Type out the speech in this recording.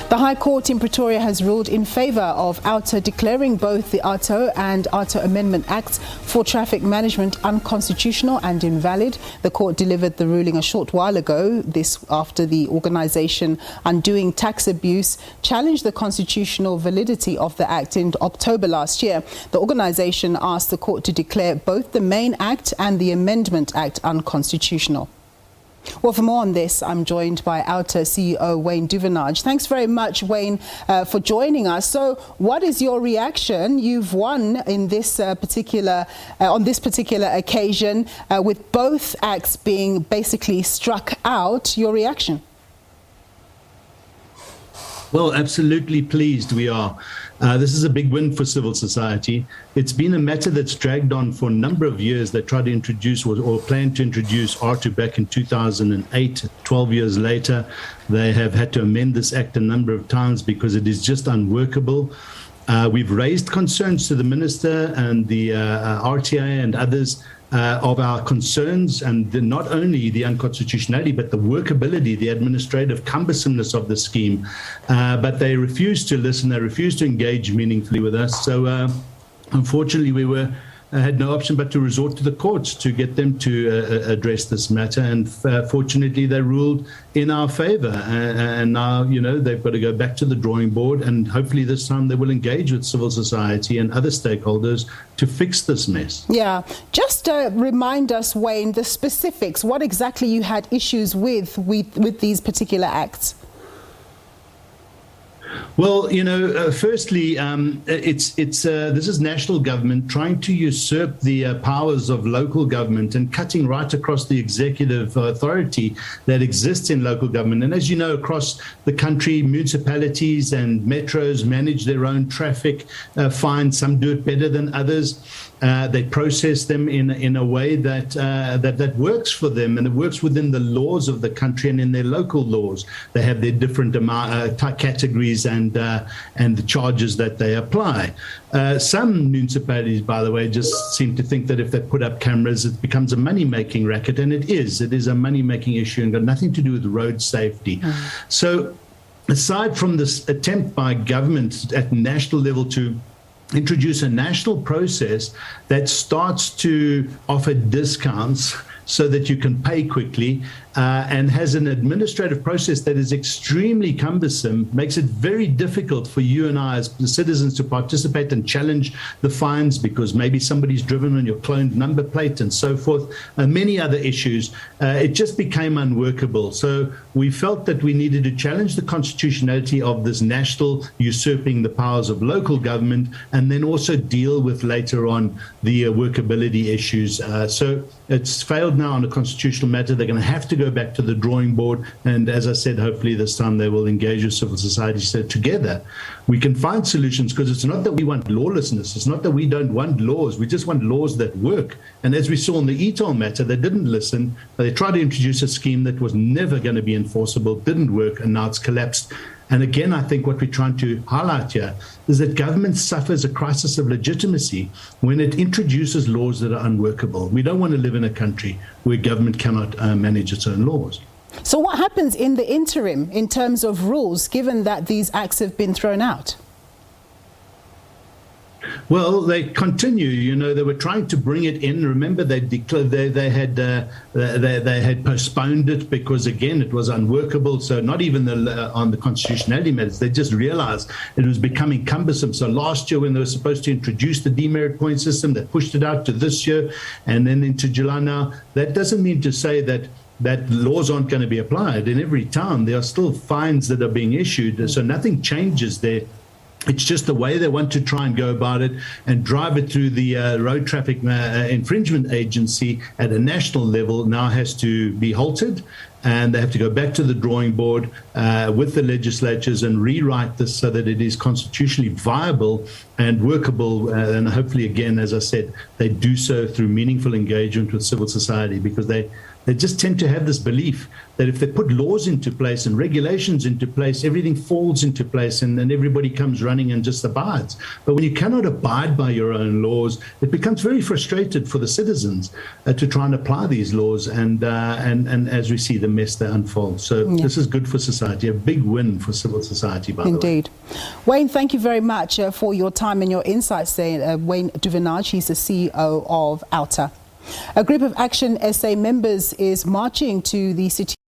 The High Court in Pretoria has ruled in favour of OUTA, declaring both the AARTO and AARTO Amendment Acts for traffic management unconstitutional and invalid. The court delivered the ruling a short while ago, this after the organisation Undoing Tax Abuse challenged the constitutional validity of the act in October last year. The organisation asked the court to declare both the main act and the Amendment Act unconstitutional. Well, for more on this, I'm joined by OUTA CEO Wayne Duvenage. Thanks very much, Wayne, for joining us. So, what is your reaction? You've won in this on this particular occasion, with both acts being basically struck out. Your reaction? Well, absolutely pleased we are. This is a big win for civil society. It's been a matter that's dragged on for a number of years. They tried to introduce or planned to introduce AARTO back in 2008. 12 years later, they have had to amend this act a number of times because it is just unworkable. We've raised concerns to the Minister and the RTA and others of our concerns, and not only the unconstitutionality, but the workability, the administrative cumbersomeness of the scheme. But they refused to listen, they refused to engage meaningfully with us. So unfortunately, we had no option but to resort to the courts to get them to address this matter. And fortunately, they ruled in our favour. And now, you know, they've got to go back to the drawing board, and hopefully this time they will engage with civil society and other stakeholders to fix this mess. Yeah. Just remind us, Wayne, the specifics, what exactly you had issues with these particular acts. Well, you know, firstly, this is national government trying to usurp the powers of local government and cutting right across the executive authority that exists in local government. And as you know, across the country, municipalities and metros manage their own traffic fines. Some do it better than others. They process them in a way that works for them, and it works within the laws of the country and in their local laws. They have their different categories and the charges that they apply. Some municipalities, by the way, just seem to think that if they put up cameras, it becomes a money-making racket, and it is a money-making issue and got nothing to do with road safety. So aside from this attempt by government at national level to introduce a national process that starts to offer discounts so that you can pay quickly, and has an administrative process that is extremely cumbersome, makes it very difficult for you and I as citizens to participate and challenge the fines because maybe somebody's driven on your cloned number plate and so forth, and many other issues. It just became unworkable. So we felt that we needed to challenge the constitutionality of this national usurping the powers of local government, and then also deal with later on the workability issues. So it's failed now on a constitutional matter. They're going to have to go back to the drawing board, and as I said, hopefully this time they will engage with civil society so together we can find solutions, because it's not that we want lawlessness, it's not that we don't want laws, we just want laws that work. And as we saw in the ETOL matter, they didn't listen. They tried to introduce a scheme that was never going to be enforceable, didn't work, and now it's collapsed. And again, I think what we're trying to highlight here is that government suffers a crisis of legitimacy when it introduces laws that are unworkable. We don't want to live in a country where government cannot manage its own laws. So what happens in the interim in terms of rules, given that these acts have been thrown out? Well, they continue. You know, they were trying to bring it in. Remember, they declared they had postponed it because, again, it was unworkable. So not even on the constitutionality matters, they just realized it was becoming cumbersome. So last year, when they were supposed to introduce the demerit point system, they pushed it out to this year and then into July now. That doesn't mean to say that laws aren't going to be applied. In every town, there are still fines that are being issued. So nothing changes there. It's just the way they want to try and go about it and drive it through the Road Traffic Infringement Agency at a national level now has to be halted, and they have to go back to the drawing board with the legislatures and rewrite this so that it is constitutionally viable and workable. And hopefully, again, as I said, they do so through meaningful engagement with civil society, because they They just tend to have this belief that if they put laws into place and regulations into place, everything falls into place and everybody comes running and just abides. But when you cannot abide by your own laws, it becomes very frustrated for the citizens to try and apply these laws. And as we see the mess that unfolds. So this is good for society, a big win for civil society, by the way. Indeed. Wayne, thank you very much for your time and your insights there. Wayne Duvenage, he's the CEO of OUTA. A group of Action SA members is marching to the city